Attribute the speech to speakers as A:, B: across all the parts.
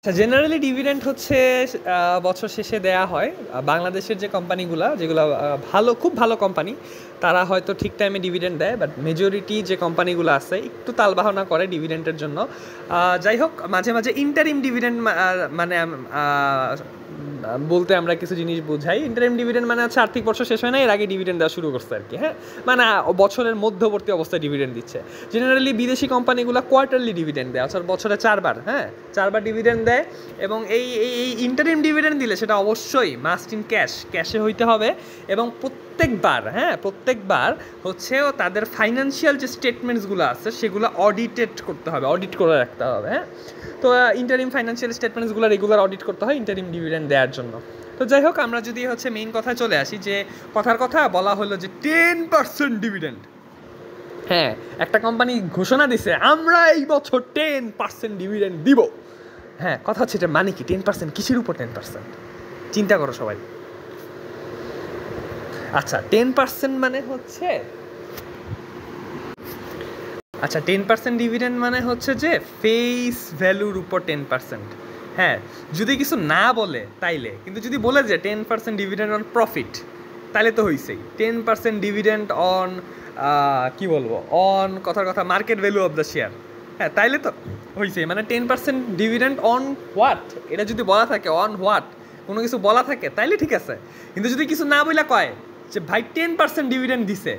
A: আচ্ছা, generally dividend হচ্ছে বছর শেষে দেয়া হয়। বাংলাদেশের যে কোম্পানিগুলা যেগুলো খুব ভালো কোম্পানি, তারা হয়তো ঠিক টাইমে ডিভিডেন্ড দেয়, বাট মেজরিটি যে কোম্পানিগুলো আছে একটু তালবাহানা করে ডিভিডেন্ডের জন্য। যাই হোক, মাঝে মাঝে ইন্টারিম ডিভিডেন্ড মানে বলতে আমরা কিছু জিনিস বোঝাই। ইন্টারিম ডিভিডেন্ড মানে হচ্ছে আর্থিক বছর শেষ হয় না, এর আগে ডিভিডেন্ড দেওয়া শুরু করছে আর কি। হ্যাঁ, মানে বছরের মধ্যবর্তী অবস্থায় ডিভিডেন্ড দিচ্ছে। জেনারেলি বিদেশি কোম্পানিগুলো কোয়ার্টারলি ডিভিডেন্ড দেয়, অর্থাৎ বছরে 4 বার, হ্যাঁ 4 বার ডিভিডেন্ড দেয়। এবং এই এই ইন্টারিম ডিভিডেন্ড দিলে সেটা অবশ্যই মাস্ট ইন ক্যাশে হইতে হবে। এবং প্রত্যেকবার হচ্ছে তাদের ফাইন্যান্সিয়াল যে স্টেটমেন্টসগুলো আছে সেগুলো অডিট করে রাখতে হবে। হ্যাঁ, তো ইন্টারিম ফাইন্যান্সিয়াল স্টেটমেন্টসগুলো রেগুলার অডিট করতে হয় ইন্টারিম ডিভিডেন্ড দেওয়ার জন্য। তো যাই হোক, আমরা যদি হচ্ছে মেইন কথায় চলে আসি, যে কথার কথা বলা হলো যে 10% ডিভিডেন্ড। হ্যাঁ, একটা কোম্পানি ঘোষণা দিছে আমরা এই বছর 10% ডিভিডেন্ড দিব। হ্যাঁ, কথা হচ্ছে এটা মানে কি? 10% কিসের উপর 10%? চিন্তা করো সবাই। আচ্ছা, 10% মানে হচ্ছে 10% ডিভিডেন্ড মানে হচ্ছে যে ফেস ভ্যালুর উপর 10%। হ্যাঁ, যদি কিছু না বলে তাইলে, কিন্তু যদি বলে যে 10% ডিভিডেন্ড অন প্রফিট, তাইলে তো হইছেই। 10% ডিভিডেন্ড অন কি বলবো, অন কথার কথা market value of the share. হ্যাঁ, তাইলে তো হইছে। মানে 10% ডিভিডেন্ড অন হোয়াট, এটা যদি বলা থাকে অন হোয়াট, কোনো কিছু বলা থাকে তাইলে ঠিক আছে। কিন্তু যদি কিছু না বইলা কয় যে ভাই 10% ডিভিডেন্ড দিছে,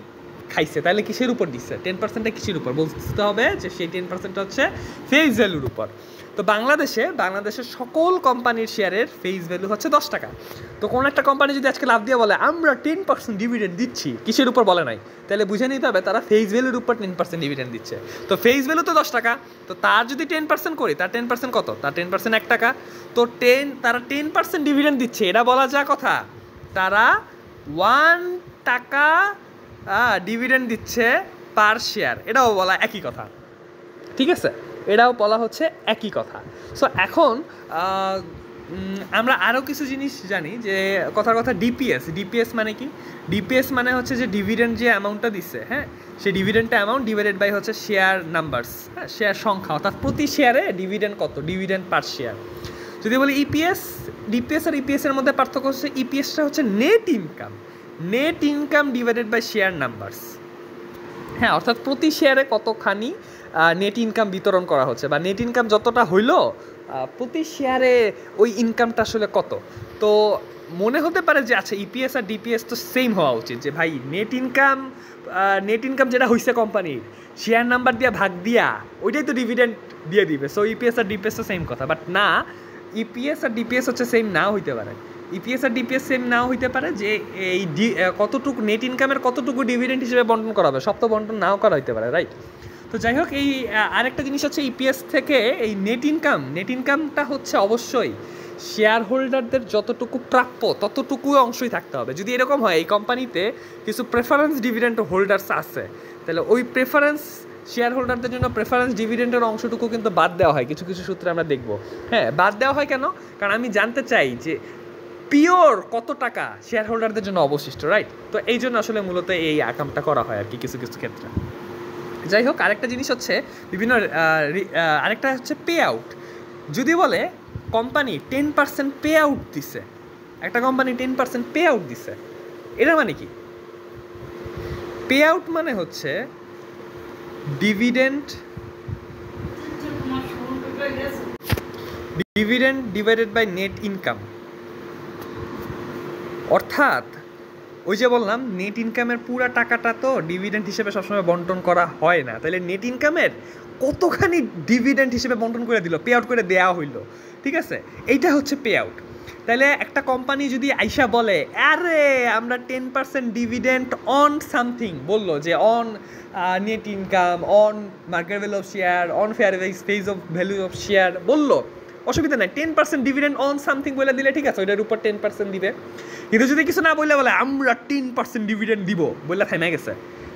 A: খাইছে, তাহলে কিসের উপর দিচ্ছে? 10%টা কিসের উপর? বুঝতে হবে যে সেই 10% হচ্ছে ফেস ভ্যালুর উপর। তো বাংলাদেশের সকল কোম্পানির শেয়ারের ফেস ভ্যালু হচ্ছে 10 টাকা। তো কোনো একটা কোম্পানি যদি আজকে লাভ দিয়ে বলে আমরা 10% ডিভিডেন্ড দিচ্ছি, কিসের উপর বলে নাই, তাহলে বুঝে নিতে হবে তারা ফেস ভ্যালুর উপর 10% ডিভিডেন্ড দিচ্ছে। তো ফেস ভ্যালু তো 10 টাকা, তো তার যদি 10% করি, তার 10% কত? তার 10% 1 টাকা। তো তারা 10% ডিভিডেন্ড দিচ্ছে, এটা বলা যা কথা তারা 1 টাকা ডিভিডেন্ড দিচ্ছে পার শেয়ার, এটাও বলা একই কথা। ঠিক আছে, এটাও বলা হচ্ছে একই কথা। সো এখন আমরা আরও কিছু জিনিস জানি, যে কথার কথা ডিপিএস মানে কি? ডিপিএস মানে হচ্ছে যে ডিভিডেন্ড যে অ্যামাউন্টটা দিচ্ছে, হ্যাঁ, সেই ডিভিডেন্টটা অ্যামাউন্ট ডিভাইডেড বাই হচ্ছে শেয়ার নাম্বারস, হ্যাঁ, শেয়ার সংখ্যা, অর্থাৎ প্রতি শেয়ারে ডিভিডেন্ড কত, ডিভিডেন্ড পার শেয়ার। যদি বলি ডিপিএস আর ইপিএসের মধ্যে পার্থক্য হচ্ছে ইপিএসটা হচ্ছে net income divided by share numbers. হ্যাঁ, অর্থাৎ প্রতি শেয়ারে কতখানি নেট ইনকাম বিতরণ করা হচ্ছে, বা নেট ইনকাম যতটা হইলো প্রতি শেয়ারে ওই ইনকামটা আসলে কত। তো মনে হতে পারে যে আচ্ছা, ইপিএস আর ডিপিএস তো সেম হওয়া উচিত, যে ভাই নেট ইনকাম যেটা হইছে কোম্পানির শেয়ার নাম্বার দিয়া ভাগ দিয়া ওইটাই তো ডিভিডেন্ড দিয়ে দিবে। সো ইপিএস আর ডিপিএস তো সেম কথা, বাট না, ইপিএস আর ডিপিএস হচ্ছে সেম নাও হইতে পারে। ইপিএস আর ডিপিএস সেম নাও হইতে পারে, যে এই কতটুকু নেট ইনকামের কতটুকু ডিভিডেন্ড হিসেবে বন্টন করা হবে, সব তো বন্টন নাও করা হইতে পারে, রাইট? তো যাই হোক, এই আরেকটা জিনিস হচ্ছে ইপিএস থেকে এই নেট ইনকামটা হচ্ছে অবশ্যই শেয়ার হোল্ডারদের যতটুকু প্রাপ্য ততটুকুই অংশই থাকতে হবে। যদি এরকম হয় এই কোম্পানিতে কিছু প্রেফারেন্স ডিভিডেন্ড হোল্ডার্স আছে, তাহলে ওই শেয়ার হোল্ডারদের জন্য প্রেফারেন্স ডিভিডেন্ডের অংশটুকু কিন্তু বাদ দেওয়া হয় কিছু কিছু সূত্রে আমরা দেখব। হ্যাঁ, বাদ দেওয়া হয় কেন? কারণ আমি জানতে চাই যে পিওর কত টাকা শেয়ার হোল্ডারদের জন্য অবশিষ্ট, রাইট? তো এই জন্য আসলে মূলত এই আকামটা করা হয় আর কি কিছু কিছু ক্ষেত্রে। যাই হোক, আরেকটা জিনিস হচ্ছে আরেকটা হচ্ছে পে আউট। যদি বলে কোম্পানি 10% পে আউট দিছে, একটা কোম্পানি 10% পে আউট দিছে, এটা মানে কি? পে আউট মানে হচ্ছে dividend divided by net income. অর্থাৎ ওই যে বললাম, নেট ইনকামের পুরো টাকাটা তো ডিভিডেন্ড হিসেবে সবসময় বন্টন করা হয় না, তাহলে নেট ইনকামের কতখানি ডিভিডেন্ড হিসেবে বন্টন করে দিল, পে আউট করে দেওয়া হইলো, ঠিক আছে, এইটা হচ্ছে পে আউট। তাহলে একটা কোম্পানি যদি আইসা বলে আরে আমরা 10% ডিভিডেন্ড অন সামথিং বললো, যে on net income, on market value of share, on phase of value of share বললো, অসুবিধা নাই। 10% ডিভিডেন্ড অন সামথিং বলে দিলে ঠিক আছে, ওইটার উপর 10% দিবে। কিন্তু যদি কিছু না বলে আমরা 10% ডিভিডেন্ড দিব বললে থামে গেছে,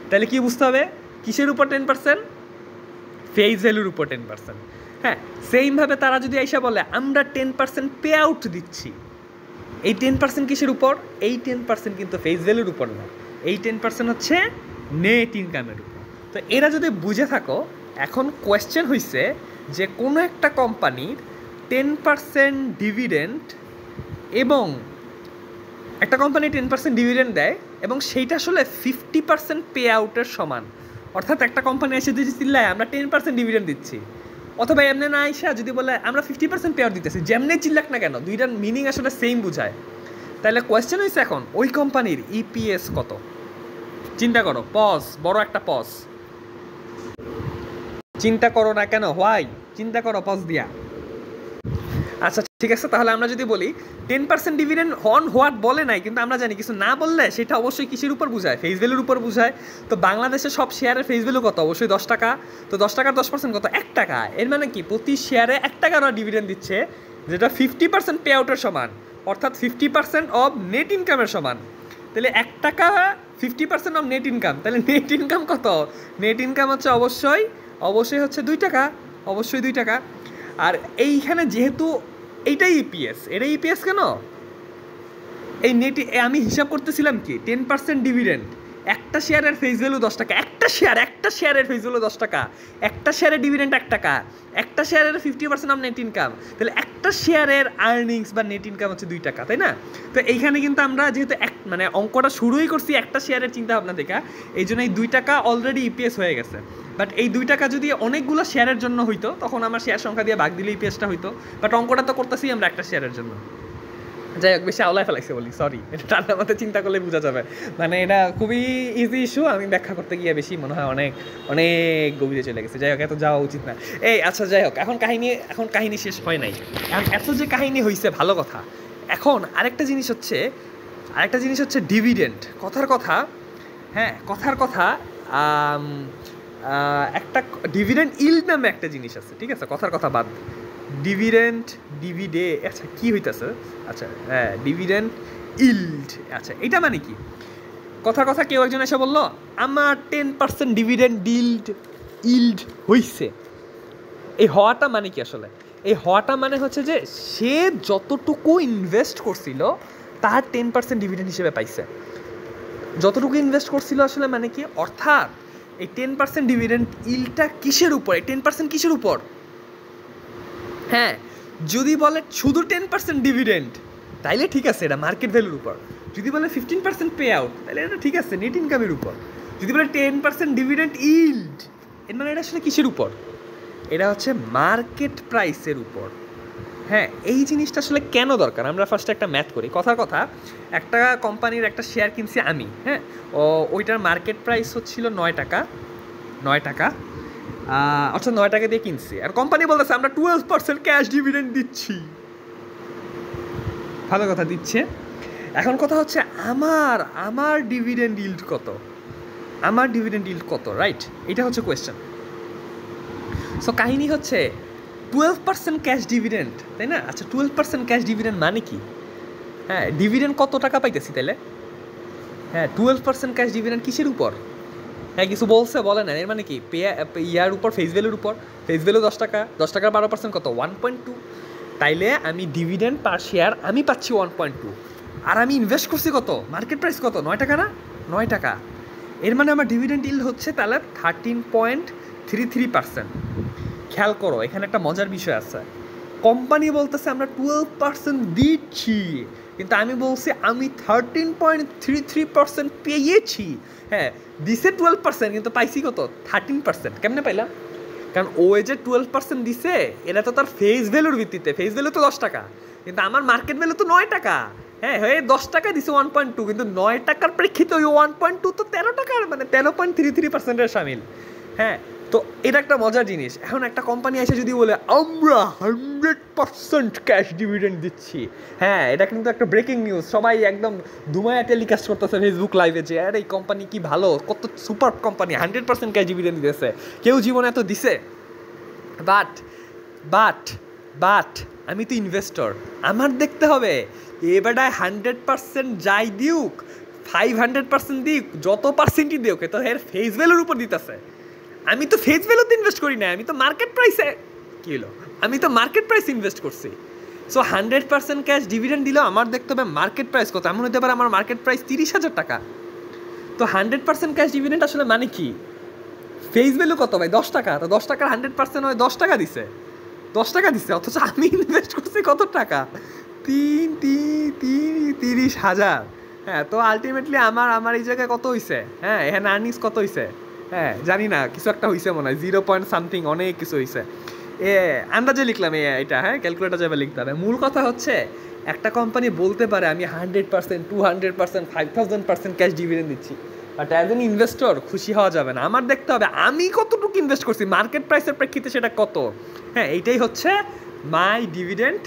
A: তাহলে কি বুঝতে হবে? কিসের উপর 10%? ফেস ভ্যালুর উপর 10%। হ্যাঁ, সেইমভাবে তারা যদি আইসা বলে আমরা 10% পে আউট দিচ্ছি, এই 10% কিসের উপর? এই 10% কিন্তু ফেস ভ্যালুর উপর না, এই 10% হচ্ছে নেট ইনকামের উপর। তো এরা যদি বুঝে থাকো, এখন কোয়েশ্চেন হইছে যে কোনো একটা কোম্পানির 10% ডিভিডেন্ড এবং একটা কোম্পানি 10% ডিভিডেন্ড দেয় এবং সেইটা আসলে 50% পে আউটের সমান। অর্থাৎ একটা কোম্পানি এসে যদি চিল্লায় আমরা 10% ডিভিডেন্ড দিচ্ছি, অথবা এমনি না আইসা যদি বলে আমরা 50% পে আউট দিতেছি, যেমনি চিল্লাক না কেন, দুইটার মিনিং আসলে সেম বুঝায়। তাহলে কোয়েশ্চেন হয়েছে এখন ওই কোম্পানির ইপিএস কত? চিন্তা করো, পজ, বড় একটা পজ। চিন্তা করো না কেন, হোয়াই? চিন্তা করো পজ দিয়া। আচ্ছা ঠিক আছে, তাহলে আমরা যদি বলি 10% ডিভিডেন্ড অন হোয়াট বলে নাই, কিন্তু আমরা জানি কিছু না বললে সেটা অবশ্যই কিসের উপর বুঝায়? ফেস ভ্যালুর উপর বুঝায়। তো বাংলাদেশে সব শেয়ারের ফেস ভ্যালু কত? অবশ্যই 10 টাকা। তো 10 টাকার 10% কত? 1 টাকা। এর মানে কি প্রতি শেয়ারে 1 টাকা ওরা ডিভিডেন্ড দিচ্ছে, যেটা 50% পে আউটের সমান, অর্থাৎ 50% অফ নেট ইনকামের সমান। তাহলে 1 টাকা 50% অফ নেট ইনকাম, তাহলে নেট ইনকাম কত? নেট ইনকাম হচ্ছে অবশ্যই হচ্ছে 2 টাকা, অবশ্যই 2 টাকা। আর এইখানে যেহেতু এইটাই ইপিএস, এটাই ইপিএস কেন? এই নেট আমি হিসাব করতেছিলাম কি 10% ডিভিডেন্ড, একটা শেয়ারের ফেস ভ্যালু 10 টাকা, একটা শেয়ারের ফেস ভ্যালু 10 টাকা, একটা শেয়ারের ডিভিডেন্ড 1 টাকা, একটা শেয়ারের 50% অফ নেট ইনকাম, তাহলে একটা শেয়ারের আর্নিংস বা নেট ইনকাম হচ্ছে 2 টাকা, তাই না? তো এইখানে কিন্তু আমরা যেহেতু মানে অঙ্কটা শুরুই করছি একটা শেয়ারের চিন্তা ভাবনা দেখা, এই জন্য এই 2 টাকা অলরেডি ইপিএস হয়ে গেছে। বাট এই 2 টাকা যদি অনেকগুলো শেয়ারের জন্য হইতো, তখন আমার শেয়ার সংখ্যা দিয়ে ভাগ দিলে ইপিএসটা হইতো। বাট অঙ্কটা তো করতেছি আমরা একটা শেয়ারের জন্য। যাই হোক, বেশি আওলায় ফেলাইছে বলি, সরি। এটা ঠান্ডা মাথায় চিন্তা করলে বোঝা যাবে, মানে এটা খুবই ইজি ইস্যু। আমি ব্যাখ্যা করতে গিয়ে বেশি মনে হয় অনেক গভীরে চলে গেছে। যাই হোক, এত যাওয়া উচিত না। আচ্ছা যাই হোক, এখন কাহিনী শেষ হয় নাই। এত যে কাহিনী হয়েছে ভালো কথা। এখন আরেকটা জিনিস হচ্ছে ডিভিডেন্ড। কথার কথা একটা ডিভিডেন্ড ইল্ড নামে একটা জিনিস আছে, ঠিক আছে? কথার কথা বাদ, আচ্ছা কি হইতেছে, আচ্ছা হ্যাঁ, ডিভিডেন্ড ইল্ড। আচ্ছা এটা মানে কি? কথা কেউ একজন এসে বললো আমার 10% ডিভিডেন্ড ইল্ড হইছে। এই হওয়াটা মানে কি আসলে? এই হওয়াটা মানে হচ্ছে যে সে যতটুকু ইনভেস্ট করছিল তার 10% ডিভিডেন্ড হিসেবে পাইছে। যতটুকু ইনভেস্ট করছিল আসলে মানে কি? অর্থাৎ এই 10% ডিভিডেন্ড ইল্ডটা কিসের উপর? এই 10% কিসের উপর? হ্যাঁ, যদি বলে শুধু 10% ডিভিডেন্ড তাইলে ঠিক আছে, এটা মার্কেট ভ্যালুর উপর। যদি বলে 15% পে আউট তাহলে এটা ঠিক আছে, নেট ইনকামের উপর। যদি বলে 10% ডিভিডেন্ড ইল্ড, এর মানে এটা আসলে কিসের উপর? এটা হচ্ছে মার্কেট প্রাইসের উপর। হ্যাঁ, এই জিনিসটা আসলে কেন দরকার? আমরা ফার্স্টে একটা ম্যাথ করি। কথার কথা, একটা কোম্পানির একটা শেয়ার কিনছি আমি, হ্যাঁ, ওইটার মার্কেট প্রাইস হচ্ছিল 9 টাকা, অর্থাৎ 9 টাকা দিয়ে কিনছি। আর কোম্পানি বলতেছে আমরা 12% ক্যাশ ডিভিডেন্ড দিচ্ছি। ভালো কথা, দিচ্ছে। এখন কথা হচ্ছে আমার ডিভিডেন্ড ইল্ড কত? রাইট, এটা হচ্ছে কোয়েশ্চেন। সো কাহিনী হচ্ছে 12% ক্যাশ ডিভিডেন্ড, তাই না? আচ্ছা 12% ক্যাশ ডিভিডেন্ড মানে কি? হ্যাঁ, ডিভিডেন্ড কত টাকা পাইতেছি তাহলে? হ্যাঁ, 12% ক্যাশ ডিভিডেন্ড কিসের উপর? হ্যাঁ, কিছু বলে না। এর মানে কি? ইয়ার উপর, ফেস ভ্যালুর উপর। ফেস ভ্যালু 10 টাকা, 10 টাকার 12% কত? 1.2। তাইলে আমি ডিভিডেন্ড পার শেয়ার আমি পাচ্ছি 1.2। আর আমি ইনভেস্ট করছি কত? মার্কেট প্রাইস কত? 9 টাকা না? 9 টাকা। এর মানে আমার ডিভিডেন্ড ইল্ড হচ্ছে তাহলে 13.33%। খেয়াল করো, এখানে একটা মজার বিষয় আছে। কোম্পানি বলতেছে আমরা 12% দিচ্ছি, কিন্তু আমি বলছি আমি 13.33% পেয়েছি। হ্যাঁ, দিছে 12%, কিন্তু পাইছি কত? 13%। কেমনে পাইলাম? কারণ ও যে 12% দিছে এটা তো তার ফেস ভ্যালুর ভিত্তিতে। ফেস ভ্যালু তো 10 টাকা, কিন্তু আমার মার্কেট ভ্যালু তো 9 টাকা। হ্যাঁ, 10 টাকা দিছে 1.2, কিন্তু 9 টাকার প্রেক্ষিতে ওই 1.2 তো 13 টাকার, মানে 13.33%-এর সামিল। হ্যাঁ, তো এটা একটা মজার জিনিস। এখন একটা কোম্পানি এসে যদি বলে আমরা 100% ক্যাশ ডিভিডেন্ড দিচ্ছি, হ্যাঁ, এটা কিন্তু একটা ব্রেকিং নিউজ। সবাই একদম ধুমায়া টেলিকাস্ট করতেছে ফেসবুক লাইভে যে আরে এই কোম্পানি কি ভালো, কত সুপার কোম্পানি, 100% ক্যাশ ডিভিডেন্ড দিতেছে, কেউ জীবনে এত দিছে। বাট আমি তো ইনভেস্টর, আমার দেখতে হবে এবারে 100% যাই দিউক, 500% দিক, যত পার্সেন্টই দিউক, তো এর ফেস ভ্যালুর উপর দিতেছে। আমি তো ফেস ভ্যালুতে ইনভেস্ট করি না, আমি তো মার্কেট প্রাইসে, কী হলো, আমি তো মার্কেট প্রাইস ইনভেস্ট করছি। সো 100% ক্যাশ ডিভিডেন্ড দিলেও আমার দেখতে হবে মার্কেট প্রাইস কত। এমন হতে পারে আমার মার্কেট প্রাইস 30,000 টাকা। তো 100% ক্যাশ ডিভিডেন্ড আসলে মানে কি? ফেস ভ্যালু কত ভাই? 10 টাকা। তো 10 টাকার 100% হয় 10 টাকা দিছে। 10 টাকা দিচ্ছে, অথচ আমি ইনভেস্ট করছি কত টাকা, 30,000। হ্যাঁ, তো আলটিমেটলি আমার এই জায়গায় কত হয়েছে, হ্যাঁ এখানে আর্নিংস কত হয়েছে, হ্যাঁ জানি না, কিছু একটা হয়েছে মনে হয় 0 পয়েন্ট সামথিং, অনেক কিছু হয়েছে। আন্দাজে লিখলাম এটা, হ্যাঁ ক্যালকুলেটার যাবে লিখতে হবে। মূল কথা হচ্ছে একটা কোম্পানি বলতে পারে আমি 100%, 200%, 5000% ক্যাশ ডিভিডেন্ড দিচ্ছি, বাট অ্যাজ এন ইনভেস্টর খুশি হওয়া যাবে না, আমার দেখতে হবে আমি কতটুকু ইনভেস্ট করছি, মার্কেট প্রাইসের প্রেক্ষিতে সেটা কত। হ্যাঁ, এইটাই হচ্ছে মাই ডিভিডেন্ড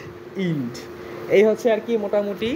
A: ইল্ড। এই হচ্ছে আর কি মোটামুটি